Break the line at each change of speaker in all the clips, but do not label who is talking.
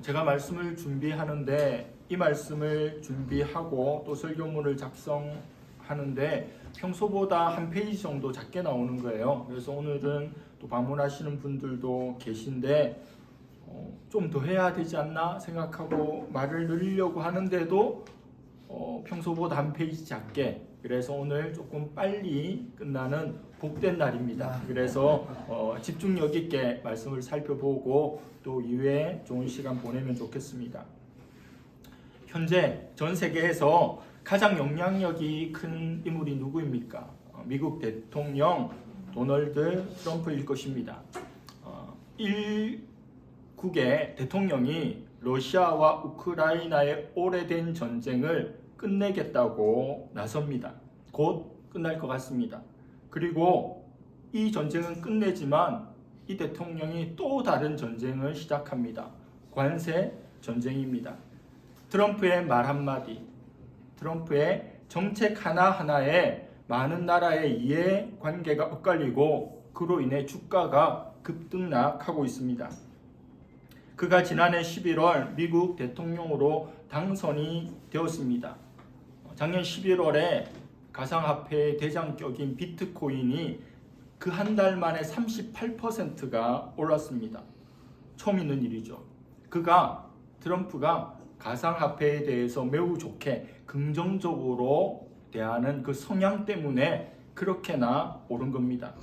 제가 말씀을 준비하는데 이 말씀을 준비하고 또 설교문을 작성하는데 평소보다 한 페이지 정도 작게 나오는 거예요. 그래서 오늘은 또 방문하시는 분들도 계신데 좀 더 해야 되지 않나 생각하고 말을 늘리려고 하는데도 평소보다 한 페이지 작게, 그래서 오늘 조금 빨리 끝나는 복된 날입니다. 그래서 집중력 있게 말씀을 살펴보고 또 이후에 좋은 시간 보내면 좋겠습니다. 현재 전 세계에서 가장 영향력이 큰 인물이 누구입니까? 미국 대통령 도널드 트럼프일 것입니다. 일국의 대통령이 러시아와 우크라이나의 오래된 전쟁을 끝내겠다고 나섭니다. 곧 끝날 것 같습니다. 그리고 이 전쟁은 끝내지만 이 대통령이 또 다른 전쟁을 시작합니다. 관세 전쟁입니다. 트럼프의 말 한마디, 트럼프의 정책 하나하나에 많은 나라의 이해관계가 엇갈리고 그로 인해 주가가 급등락하고 있습니다. 그가 지난해 11월 미국 대통령으로 당선이 되었습니다. 작년 11월에 가상화폐의 대장격인 비트코인이 그 한 달 만에 38%가 올랐습니다. 처음 있는 일이죠. 트럼프가 가상화폐에 대해서 매우 좋게 긍정적으로 대하는 그 성향 때문에 그렇게나 오른 겁니다.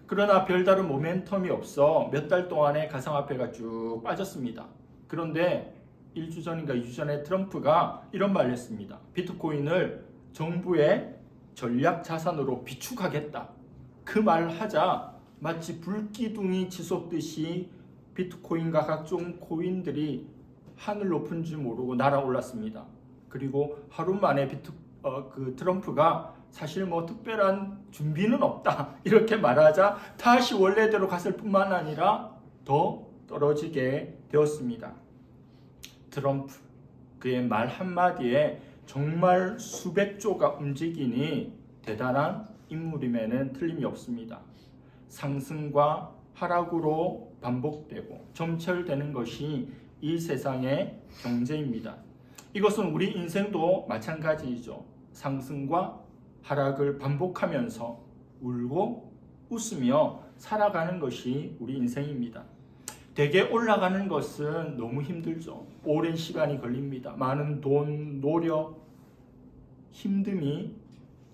그러나 별다른 모멘텀이 없어 몇 달 동안에 가상화폐가 쭉 빠졌습니다. 그런데 1주 전인가 2주 전에 트럼프가 이런 말을 했습니다. 비트코인을 정부의 전략 자산으로 비축하겠다. 그 말을 하자 마치 불기둥이 치솟듯이 비트코인과 각종 코인들이 하늘 높은 줄 모르고 날아올랐습니다. 그리고 하루 만에 트럼프가 사실 특별한 준비는 없다 이렇게 말하자 다시 원래대로 갔을 뿐만 아니라 더 떨어지게 되었습니다. 트럼프, 그의 말 한마디에 정말 수백 조가 움직이니 대단한 인물임에는 틀림이 없습니다. 상승과 하락으로 반복되고 점철되는 것이 이 세상의 경제입니다. 이것은 우리 인생도 마찬가지이죠. 상승과 하락을 반복하면서 울고 웃으며 살아가는 것이 우리 인생입니다. 대개 올라가는 것은 너무 힘들죠. 오랜 시간이 걸립니다. 많은 돈, 노력, 힘듦이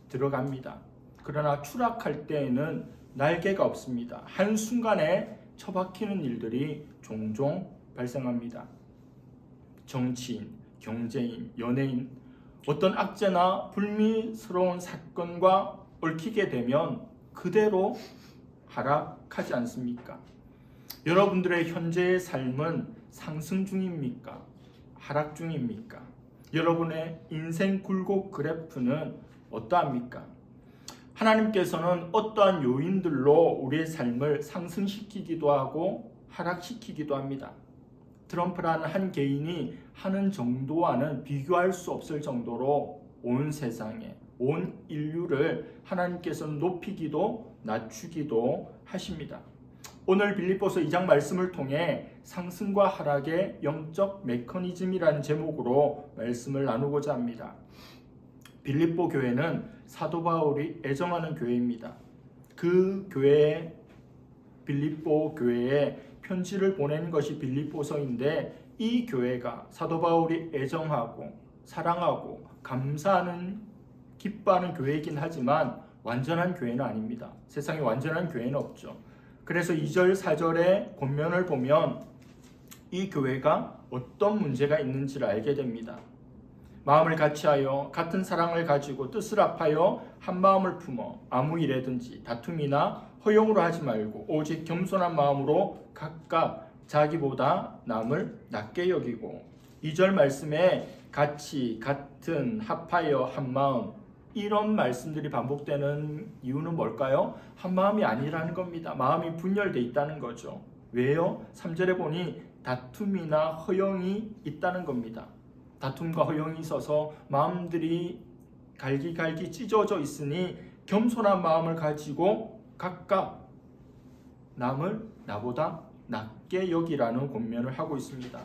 들어갑니다. 그러나 추락할 때에는 날개가 없습니다. 한순간에 처박히는 일들이 종종 발생합니다. 정치인, 경제인, 연예인, 어떤 악재나 불미스러운 사건과 얽히게 되면 그대로 하락하지 않습니까? 여러분들의 현재의 삶은 상승 중입니까? 하락 중입니까? 여러분의 인생 굴곡 그래프는 어떠합니까? 하나님께서는 어떠한 요인들로 우리의 삶을 상승시키기도 하고 하락시키기도 합니다. 트럼프라는 한 개인이 하는 정도와는 비교할 수 없을 정도로 온 세상에, 온 인류를 하나님께서는 높이기도 낮추기도 하십니다. 오늘 빌립보서 2장 말씀을 통해 상승과 하락의 영적 메커니즘이라는 제목으로 말씀을 나누고자 합니다. 빌립보 교회는 사도 바울이 애정하는 교회입니다. 그 교회, 빌립보 교회에 편지를 보낸 것이 빌립보서인데 이 교회가 사도 바울이 애정하고 사랑하고 감사하는 기뻐하는 교회이긴 하지만 완전한 교회는 아닙니다. 세상에 완전한 교회는 없죠. 그래서 2절 4절의 권면을 보면 이 교회가 어떤 문제가 있는지를 알게 됩니다. 마음을 같이하여 같은 사랑을 가지고 뜻을 합하여 한 마음을 품어 아무 일에든지 다툼이나 허용으로 하지 말고 오직 겸손한 마음으로 각각 자기보다 남을 낮게 여기고 2절 말씀에 같이, 같은, 합하여, 한 마음 이런 말씀들이 반복되는 이유는 뭘까요? 한 마음이 아니라는 겁니다. 마음이 분열되어 있다는 거죠. 왜요? 3절에 보니 다툼이나 허용이 있다는 겁니다. 다툼과 허용이 있어서 마음들이 갈기갈기 찢어져 있으니 겸손한 마음을 가지고 각각 남을 나보다 낮게 여기라는 권면을 하고 있습니다.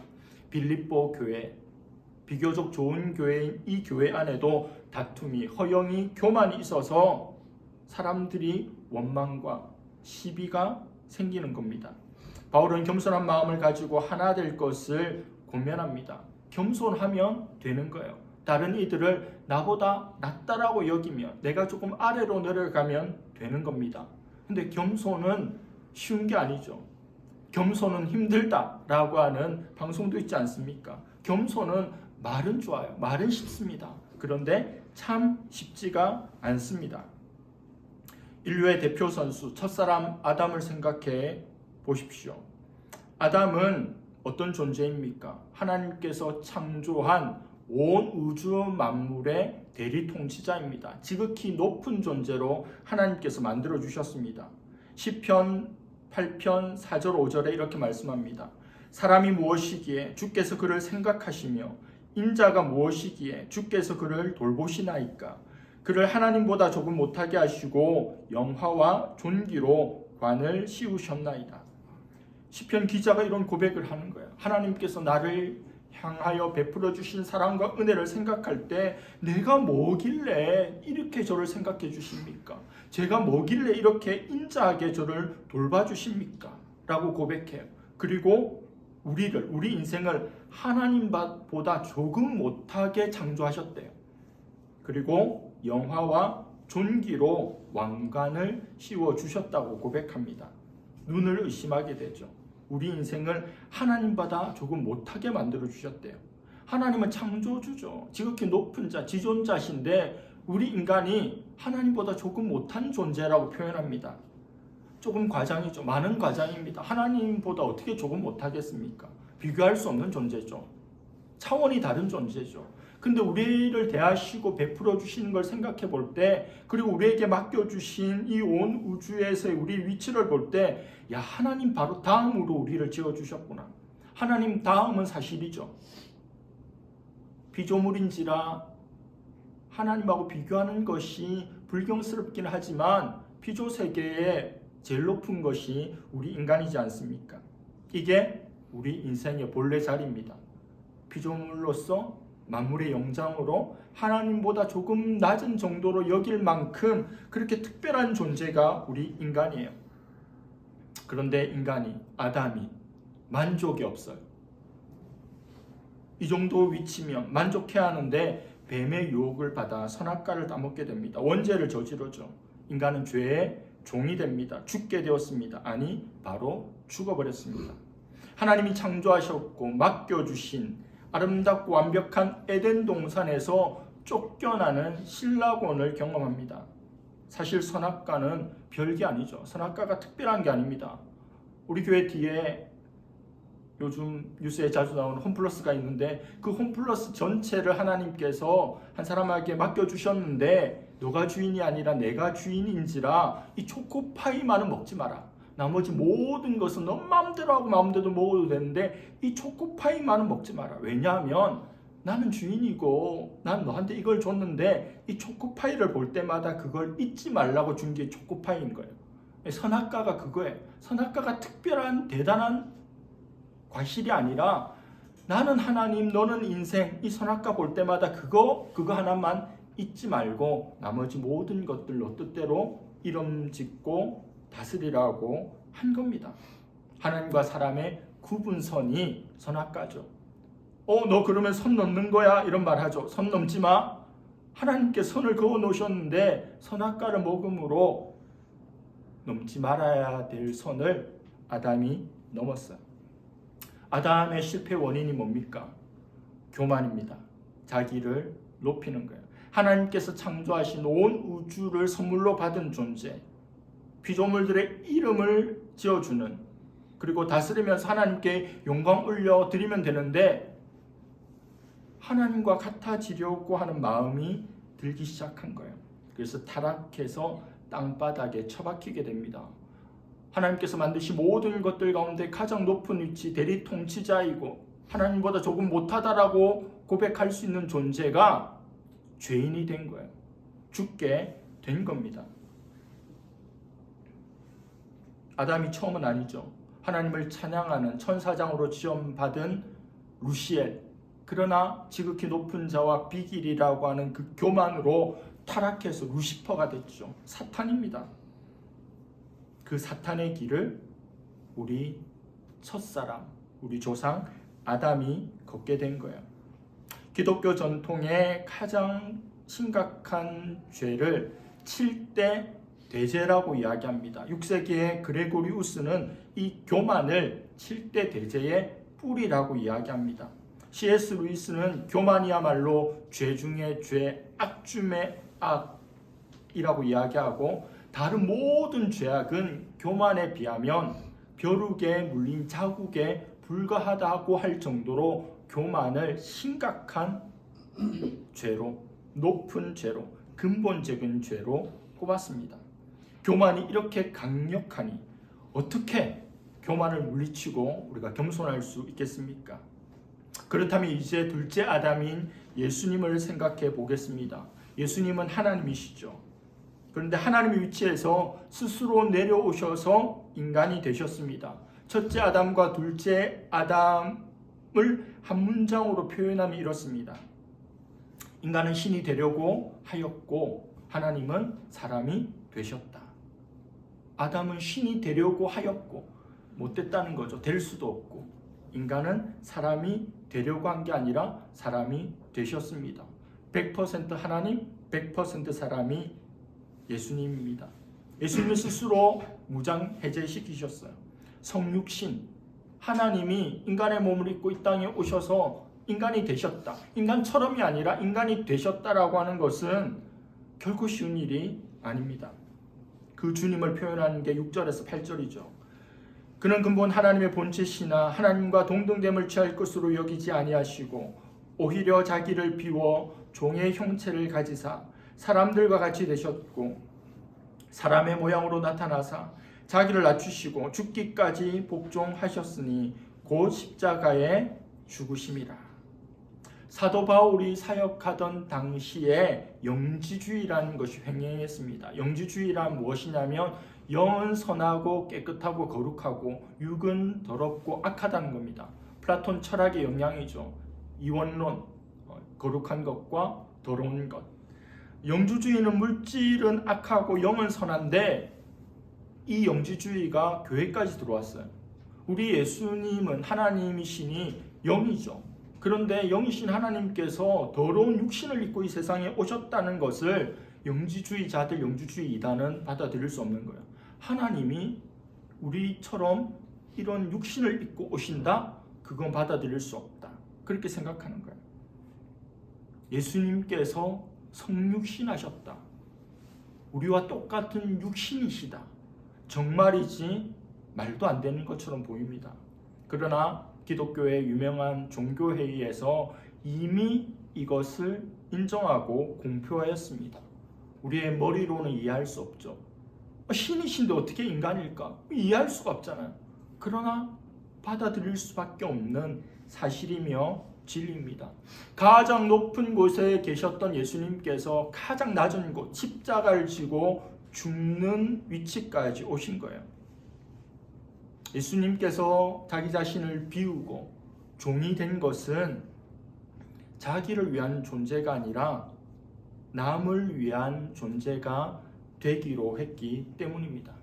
빌립보 교회, 비교적 좋은 교회인 이 교회 안에도 다툼이, 허영이, 교만이 있어서 사람들이 원망과 시비가 생기는 겁니다. 바울은 겸손한 마음을 가지고 하나 될 것을 권면합니다. 겸손하면 되는 거예요. 다른 이들을 나보다 낫다라고 여기면, 내가 조금 아래로 내려가면 되는 겁니다. 근데 겸손은 쉬운 게 아니죠. 겸손은 힘들다라고 하는 방송도 있지 않습니까? 겸손은 말은 좋아요. 말은 쉽습니다. 그런데 참 쉽지가 않습니다. 인류의 대표 선수, 첫사람 아담을 생각해 보십시오. 아담은 어떤 존재입니까? 하나님께서 창조한 온 우주 만물의 대리 통치자입니다. 지극히 높은 존재로 하나님께서 만들어 주셨습니다. 시편 8편 4절 5절에 이렇게 말씀합니다. 사람이 무엇이기에 주께서 그를 생각하시며 인자가 무엇이기에 주께서 그를 돌보시나이까. 그를 하나님보다 조금 못하게 하시고 영화와 존귀로 관을 씌우셨나이다. 시편 기자가 이런 고백을 하는 거예요. 하나님께서 나를 향하여 베풀어 주신 사랑과 은혜를 생각할 때 내가 뭐길래 이렇게 저를 생각해 주십니까? 제가 뭐길래 이렇게 인자하게 저를 돌봐 주십니까? 라고 고백해요. 그리고 우리 인생을 하나님보다 조금 못하게 창조하셨대요. 그리고 영화와 존귀로 왕관을 씌워 주셨다고 고백합니다. 눈을 의심하게 되죠. 우리 인생을 하나님보다 조금 못하게 만들어 주셨대요. 하나님은 창조주죠. 지극히 높은 자, 지존자신데 우리 인간이 하나님보다 조금 못한 존재라고 표현합니다. 조금 과장이죠. 많은 과장입니다. 하나님보다 어떻게 조금 못하겠습니까? 비교할 수 없는 존재죠. 차원이 다른 존재죠. 근데 우리를 대하시고 베풀어 주시는 걸 생각해 볼 때, 그리고 우리에게 맡겨주신 이 온 우주에서의 우리 위치를 볼 때, 야, 하나님 바로 다음으로 우리를 지어주셨구나. 하나님 다음은 사실이죠. 피조물인지라 하나님하고 비교하는 것이 불경스럽긴 하지만 피조 세계의 제일 높은 것이 우리 인간이지 않습니까? 이게 우리 인생의 본래 자리입니다. 피조물로서 만물의 영장으로 하나님보다 조금 낮은 정도로 여길 만큼 그렇게 특별한 존재가 우리 인간이에요. 그런데 인간이, 아담이 만족이 없어요. 이 정도 위치면 만족해야 하는데 뱀의 유혹을 받아 선악과를 따먹게 됩니다. 원죄를 저지르죠. 인간은 죄의 종이 됩니다. 죽게 되었습니다. 아니, 바로 죽어버렸습니다. 하나님이 창조하셨고 맡겨주신 아름답고 완벽한 에덴 동산에서 쫓겨나는 신라곤을 경험합니다. 사실 선악과는 별게 아니죠. 선악과가 특별한 게 아닙니다. 우리 교회 뒤에 요즘 뉴스에 자주 나오는 홈플러스가 있는데 그 홈플러스 전체를 하나님께서 한 사람에게 맡겨주셨는데 너가 주인이 아니라 내가 주인인지라 이 초코파이만은 먹지 마라. 나머지 모든 것은 너 마음대로 하고 마음대로 먹어도 되는데 이 초코파이만은 먹지 마라. 왜냐하면 나는 주인이고 난 너한테 이걸 줬는데 이 초코파이를 볼 때마다 그걸 잊지 말라고 준 게 초코파이인 거예요. 선악과가 그거예요. 선악과가 특별한 대단한 과실이 아니라 나는 하나님, 너는 인생, 이 선악과 볼 때마다 그거 하나만 잊지 말고 나머지 모든 것들 너 뜻대로 이름 짓고 다스리라고 한 겁니다. 하나님과 사람의 구분선이 선악과죠. 너 그러면 선 넘는 거야? 이런 말 하죠. 선 넘지 마. 하나님께 선을 그어 놓으셨는데 선악과를 먹음으로 넘지 말아야 될 선을 아담이 넘었어요. 아담의 실패 원인이 뭡니까? 교만입니다. 자기를 높이는 거예요. 하나님께서 창조하신 온 우주를 선물로 받은 존재, 피조물들의 이름을 지어주는, 그리고 다스리면서 하나님께 영광 올려드리면 되는데 하나님과 같아지려고 하는 마음이 들기 시작한 거예요. 그래서 타락해서 땅바닥에 처박히게 됩니다. 하나님께서 만드신 모든 것들 가운데 가장 높은 위치, 대리 통치자이고 하나님보다 조금 못하다라고 고백할 수 있는 존재가 죄인이 된 거예요. 죽게 된 겁니다. 아담이 처음은 아니죠. 하나님을 찬양하는 천사장으로 지원받은 루시엘. 그러나 지극히 높은 자와 비길이라고 하는 그 교만으로 타락해서 루시퍼가 됐죠. 사탄입니다. 그 사탄의 길을 우리 첫사람, 우리 조상 아담이 걷게 된 거예요. 기독교 전통의 가장 심각한 죄를 7대 대죄라고 이야기합니다. 6세기의 그레고리우스는 이 교만을 7대 대죄의 뿌리라고 이야기합니다. C.S. 루이스는 교만이야말로 죄 중에 죄, 악 중에 악이라고 이야기하고, 다른 모든 죄악은 교만에 비하면 벼룩에 물린 자국에 불과하다고 할 정도로 교만을 심각한 죄로, 높은 죄로, 근본적인 죄로 꼽았습니다. 교만이 이렇게 강력하니 어떻게 교만을 물리치고 우리가 겸손할 수 있겠습니까? 그렇다면 이제 둘째 아담인 예수님을 생각해 보겠습니다. 예수님은 하나님이시죠. 그런데 하나님의 위치에서 스스로 내려오셔서 인간이 되셨습니다. 첫째 아담과 둘째 아담을 한 문장으로 표현하면 이렇습니다. 인간은 신이 되려고 하였고 하나님은 사람이 되셨다. 아담은 신이 되려고 하였고 못됐다는 거죠. 될 수도 없고. 인간은 사람이 되려고 한 게 아니라 사람이 되셨습니다. 100% 하나님, 100% 사람이 예수님입니다. 예수님을 스스로 무장해제시키셨어요. 성육신, 하나님이 인간의 몸을 입고 이 땅에 오셔서 인간이 되셨다. 인간처럼이 아니라 인간이 되셨다라고 하는 것은 결코 쉬운 일이 아닙니다. 그 주님을 표현하는 게 6절에서 8절이죠. 그는 근본 하나님의 본체시나 하나님과 동등됨을 취할 것으로 여기지 아니하시고 오히려 자기를 비워 종의 형체를 가지사 사람들과 같이 되셨고 사람의 모양으로 나타나사 자기를 낮추시고 죽기까지 복종하셨으니 곧 십자가에 죽으심이라. 사도 바울이 사역하던 당시에 영지주의라는 것이 횡행했습니다. 영지주의란 무엇이냐면 영은 선하고 깨끗하고 거룩하고 육은 더럽고 악하다는 겁니다. 플라톤 철학의 영향이죠. 이원론, 거룩한 것과 더러운 것. 영주주의는 물질은 악하고 영은 선한데 이 영지주의가 교회까지 들어왔어요. 우리 예수님은 하나님이시니 영이죠. 그런데 영이신 하나님께서 더러운 육신을 입고 이 세상에 오셨다는 것을 영지주의자들, 영주주의 이단은 받아들일 수 없는 거예요. 하나님이 우리처럼 이런 육신을 입고 오신다? 그건 받아들일 수 없다. 그렇게 생각하는 거예요. 예수님께서 성육신하셨다. 우리와 똑같은 육신이시다. 정말이지 말도 안 되는 것처럼 보입니다. 그러나 기독교의 유명한 종교회의에서 이미 이것을 인정하고 공표하였습니다. 우리의 머리로는 이해할 수 없죠. 신이신데 어떻게 인간일까? 이해할 수가 없잖아요. 그러나 받아들일 수밖에 없는 사실이며 진리입니다. 가장 높은 곳에 계셨던 예수님께서 가장 낮은 곳, 십자가를 지고 죽는 위치까지 오신 거예요. 예수님께서 자기 자신을 비우고 종이 된 것은 자기를 위한 존재가 아니라 남을 위한 존재가 되기로 했기 때문입니다.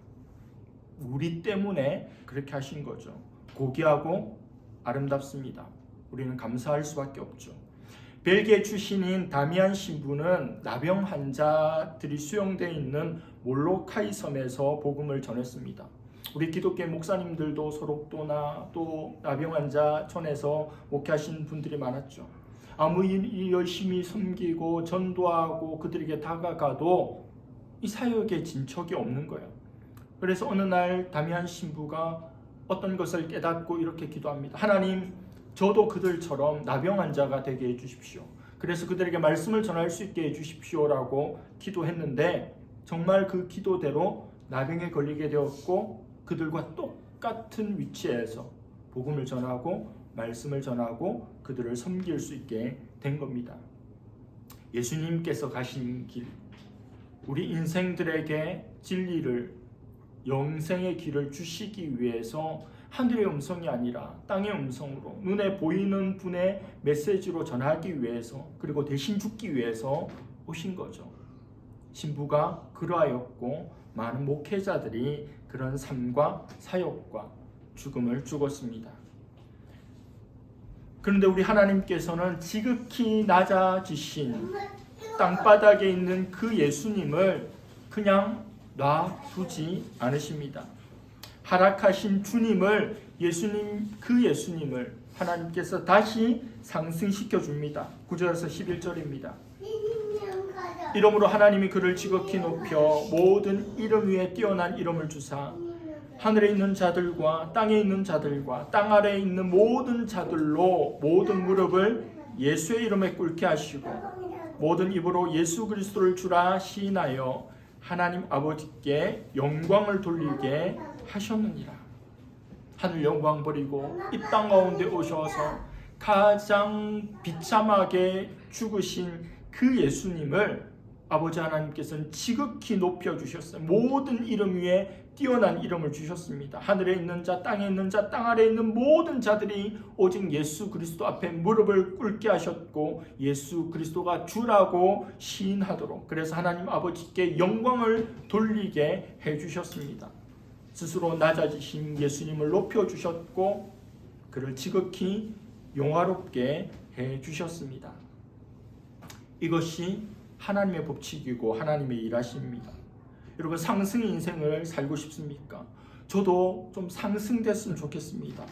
우리 때문에 그렇게 하신 거죠. 고귀하고 아름답습니다. 우리는 감사할 수밖에 없죠. 벨기에 출신인 다미안 신부는 나병 환자들이 수용되어 있는 몰로카이 섬에서 복음을 전했습니다. 우리 기독교 목사님들도 소록도나 또 나병 환자촌에서 목회하신 분들이 많았죠. 아무리 열심히 섬기고 전도하고 그들에게 다가가도 이 사역에 진척이 없는 거예요. 그래서 어느 날 다미안 신부가 어떤 것을 깨닫고 이렇게 기도합니다. 하나님, 저도 그들처럼 나병 환자가 되게 해주십시오. 그래서 그들에게 말씀을 전할 수 있게 해주십시오라고 기도했는데 정말 그 기도대로 나병에 걸리게 되었고 그들과 똑같은 위치에서 복음을 전하고 말씀을 전하고 그들을 섬길 수 있게 된 겁니다. 예수님께서 가신 길, 우리 인생들에게 진리를, 영생의 길을 주시기 위해서 하늘의 음성이 아니라 땅의 음성으로 눈에 보이는 분의 메시지로 전하기 위해서, 그리고 대신 죽기 위해서 오신 거죠. 신부가 그러하였고 많은 목회자들이 그런 삶과 사역과 죽음을 죽었습니다. 그런데 우리 하나님께서는 지극히 낮아지신 땅바닥에 있는 그 예수님을 그냥 놔두지 않으십니다. 하락하신 주님을, 그 예수님을 하나님께서 다시 상승시켜 줍니다. 9절에서 11절입니다. 이러므로 하나님이 그를 지극히 높여 모든 이름 위에 뛰어난 이름을 주사 하늘에 있는 자들과 땅에 있는 자들과 땅 아래에 있는 모든 자들로 모든 무릎을 예수의 이름에 꿇게 하시고 모든 입으로 예수 그리스도를 주라 시인하여 하나님 아버지께 영광을 돌리게 하셨느니라. 하늘 영광 버리고 이 땅 가운데 오셔서 가장 비참하게 죽으신 그 예수님을 아버지 하나님께서는 지극히 높여주셨어요. 모든 이름 위에 뛰어난 이름을 주셨습니다. 하늘에 있는 자, 땅에 있는 자, 땅 아래에 있는 모든 자들이 오직 예수 그리스도 앞에 무릎을 꿇게 하셨고 예수 그리스도가 주라고 시인하도록, 그래서 하나님 아버지께 영광을 돌리게 해주셨습니다. 스스로 낮아지신 예수님을 높여주셨고 그를 지극히 영화롭게 해주셨습니다. 이것이 하나님의 법칙이고 하나님의 일하십니다. 여러분, 상승 인생을 살고 싶습니까? 저도 좀 상승됐으면 좋겠습니다.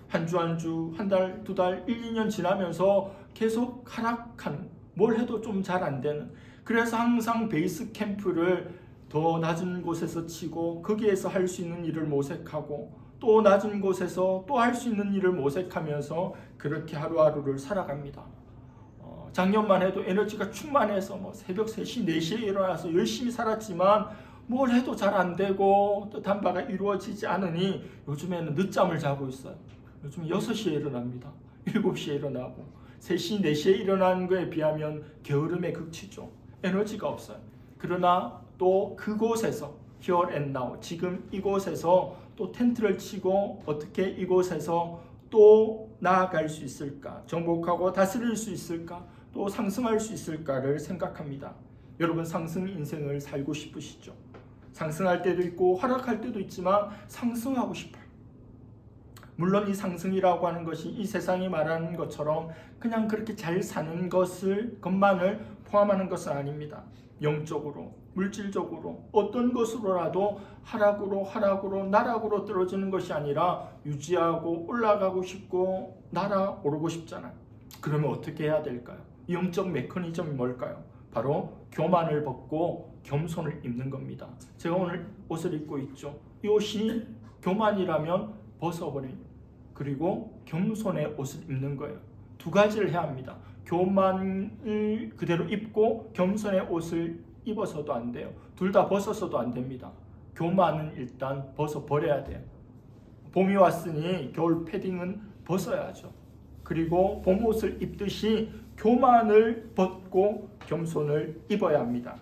한 주 한 주, 한 달, 두 달, 1, 2년 지나면서 계속 하락하는, 뭘 해도 좀 잘 안 되는, 그래서 항상 베이스 캠프를 더 낮은 곳에서 치고 거기에서 할 수 있는 일을 모색하고 또 낮은 곳에서 또 할 수 있는 일을 모색하면서 그렇게 하루하루를 살아갑니다. 작년만 해도 에너지가 충만해서 새벽 3시, 4시에 일어나서 열심히 살았지만 뭘 해도 잘 안 되고 뜻한 바가 이루어지지 않으니 요즘에는 늦잠을 자고 있어요. 요즘 6시에 일어납니다. 7시에 일어나고 3시, 4시에 일어나는 거에 비하면 게으름의 극치죠. 에너지가 없어요. 그러나 또 그곳에서 here and now, 지금 이곳에서 또 텐트를 치고 어떻게 이곳에서 또 나아갈 수 있을까, 정복하고 다스릴 수 있을까, 또 상승할 수 있을까를 생각합니다. 여러분, 상승 인생을 살고 싶으시죠? 상승할 때도 있고 하락할 때도 있지만 상승하고 싶어요. 물론 이 상승이라고 하는 것이 이 세상이 말하는 것처럼 그냥 그렇게 잘 사는 것만을 포함하는 것은 아닙니다. 영적으로, 물질적으로, 어떤 것으로라도 하락으로 나락으로 떨어지는 것이 아니라 유지하고 올라가고 싶고 날아오르고 싶잖아요. 그러면 어떻게 해야 될까요? 영적 메커니즘이 뭘까요? 바로 교만을 벗고 겸손을 입는 겁니다. 제가 오늘 옷을 입고 있죠. 이 옷이 교만이라면 벗어버린, 그리고 겸손의 옷을 입는 거예요. 두 가지를 해야 합니다. 교만을 그대로 입고 겸손의 옷을 입어서도 안 돼요. 둘 다 벗어서도 안 됩니다. 교만은 일단 벗어버려야 돼요. 봄이 왔으니 겨울 패딩은 벗어야죠. 그리고 봄옷을 입듯이 교만을 벗고 겸손을 입어야 합니다.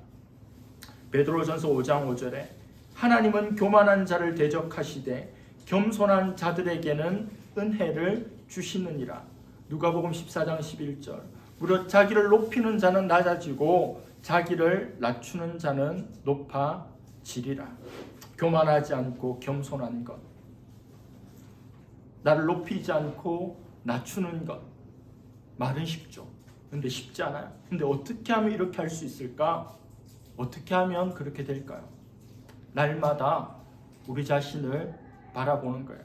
베드로전서 5장 5절에 하나님은 교만한 자를 대적하시되 겸손한 자들에게는 은혜를 주시느니라. 누가복음 14장 11절 무릇 자기를 높이는 자는 낮아지고 자기를 낮추는 자는 높아지리라. 교만하지 않고 겸손한 것, 나를 높이지 않고 낮추는 것, 말은 쉽죠. 근데 쉽지 않아요. 근데 어떻게 하면 이렇게 할 수 있을까? 어떻게 하면 그렇게 될까요? 날마다 우리 자신을 바라보는 거예요.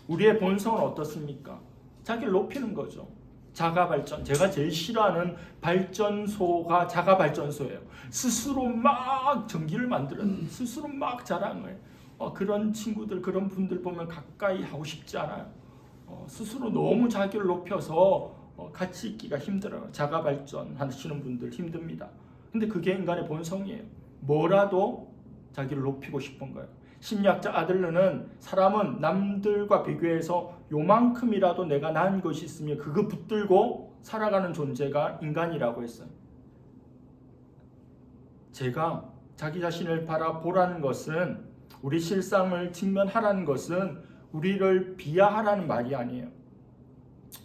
우리의 본성은 어떻습니까? 자기를 높이는 거죠. 자가발전. 제가 제일 싫어하는 발전소가 자가발전소예요. 스스로 막 전기를 만들어요. 스스로 막 자랑을. 그런 친구들, 그런 분들 보면 가까이 하고 싶지 않아요. 스스로 너무 자기를 높여서 같이 있기가 힘들어요. 자가발전 하시는 분들 힘듭니다. 근데 그게 인간의 본성이에요. 뭐라도 자기를 높이고 싶은 거예요. 심리학자 아들러는 사람은 남들과 비교해서 요만큼이라도 내가 나은 것이 있으면 그거 붙들고 살아가는 존재가 인간이라고 했어요. 제가 자기 자신을 바라보라는 것은, 우리 실상을 직면하라는 것은 우리를 비하하라는 말이 아니에요.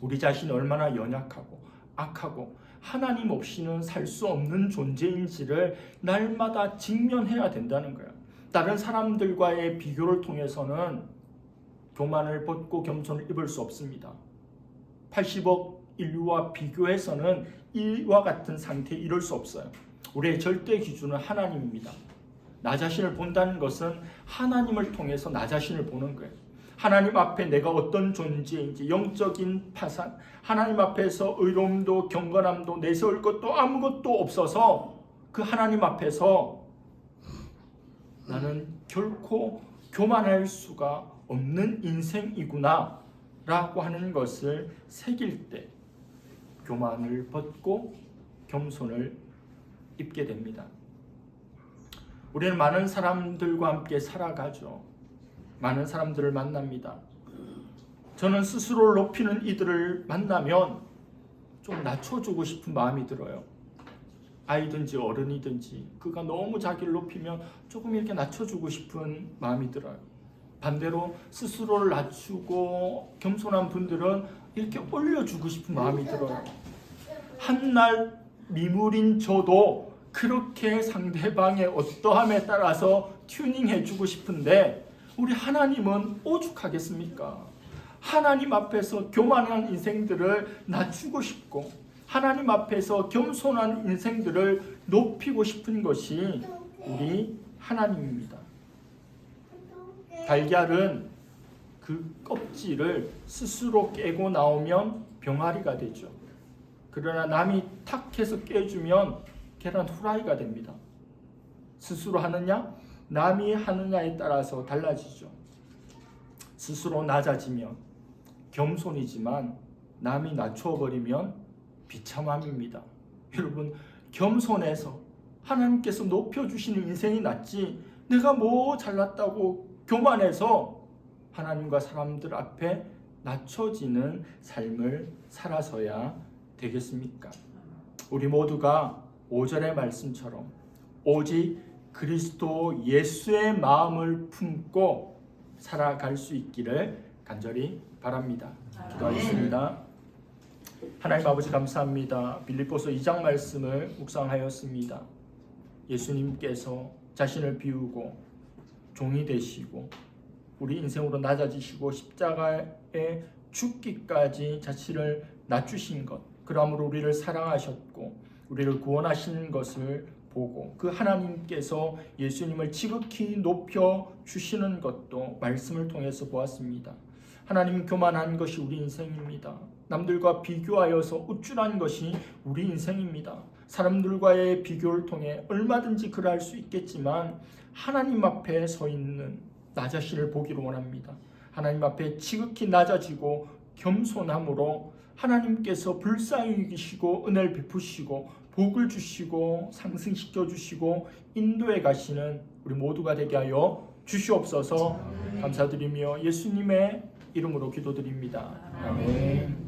우리 자신이 얼마나 연약하고 악하고 하나님 없이는 살 수 없는 존재인지를 날마다 직면해야 된다는 거예요. 다른 사람들과의 비교를 통해서는 교만을 벗고 겸손을 입을 수 없습니다. 80억 인류와 비교해서는 이와 같은 상태에 이를 수 없어요. 우리의 절대 기준은 하나님입니다. 나 자신을 본다는 것은 하나님을 통해서 나 자신을 보는 거예요. 하나님 앞에 내가 어떤 존재인지 영적인 파산, 하나님 앞에서 의로움도 경건함도 내세울 것도 아무것도 없어서 그 하나님 앞에서 나는 결코 교만할 수가 없는 인생이구나 라고 하는 것을 새길 때 교만을 벗고 겸손을 입게 됩니다. 우리는 많은 사람들과 함께 살아가죠. 많은 사람들을 만납니다. 저는 스스로를 높이는 이들을 만나면 좀 낮춰주고 싶은 마음이 들어요. 아이든지 어른이든지 그가 너무 자기를 높이면 조금 이렇게 낮춰주고 싶은 마음이 들어요. 반대로 스스로를 낮추고 겸손한 분들은 이렇게 올려주고 싶은 마음이 들어요. 한낱 미물인 저도 그렇게 상대방의 어떠함에 따라서 튜닝해주고 싶은데 우리 하나님은 오죽하겠습니까? 하나님 앞에서 교만한 인생들을 낮추고 싶고 하나님 앞에서 겸손한 인생들을 높이고 싶은 것이 우리 하나님입니다. 달걀은 그 껍질을 스스로 깨고 나오면 병아리가 되죠. 그러나 남이 탁 해서 깨주면 계란 후라이가 됩니다. 스스로 하느냐, 남이 하느냐에 따라서 달라지죠. 스스로 낮아지면 겸손이지만 남이 낮춰버리면 비참함입니다. 여러분, 겸손해서 하나님께서 높여주시는 인생이 낫지 내가 뭐 잘났다고 교만해서 하나님과 사람들 앞에 낮춰지는 삶을 살아서야 되겠습니까? 우리 모두가 5절의 말씀처럼 오직 그리스도 예수의 마음을 품고 살아갈 수 있기를 간절히 바랍니다. 기도하겠습니다. 하나님 아버지 감사합니다. 빌립보서 2장 말씀을 묵상하였습니다. 예수님께서 자신을 비우고 종이 되시고 우리 인생으로 낮아지시고 십자가에 죽기까지 자신을 낮추신 것, 그러므로 우리를 사랑하셨고 우리를 구원하신 것을 보고 그 하나님께서 예수님을 지극히 높여 주시는 것도 말씀을 통해서 보았습니다. 하나님, 교만한 것이 우리 인생입니다. 남들과 비교하여서 우쭐한 것이 우리 인생입니다. 사람들과의 비교를 통해 얼마든지 그럴 수 있겠지만 하나님 앞에 서 있는 나 자신을 보기를 원합니다. 하나님 앞에 지극히 낮아지고 겸손함으로 하나님께서 불쌍히 여기시고 은혜를 베푸시고 복을 주시고 상승시켜 주시고 인도해 가시는 우리 모두가 되게 하여 주시옵소서. 감사드리며 예수님의 이름으로 기도드립니다. 아멘.